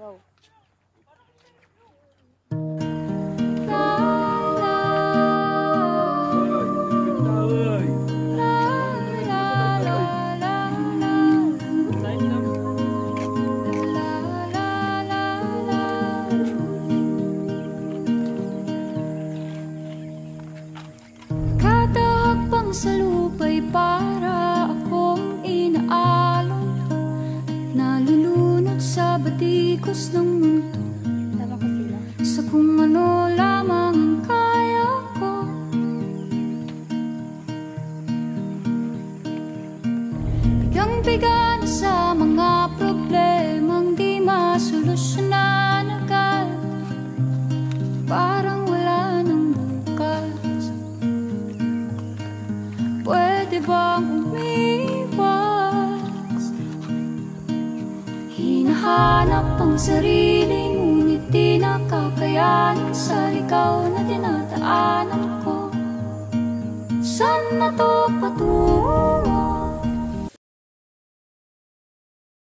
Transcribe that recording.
Go. Sa lupa'y para akong inaalon at nalulunod sa batikos ng mundo. Tama ko sila. Sa kung ano lamang ang kaya ko. Bigang-biga na sa mga problemang di masolusyonan agad. Parang wala nang bukas. Pwede bang umiwas? Hinahanap ang sarili, ngunit di nakakayanan sa ligaw na dinadaanan ko. Saan na to patungo?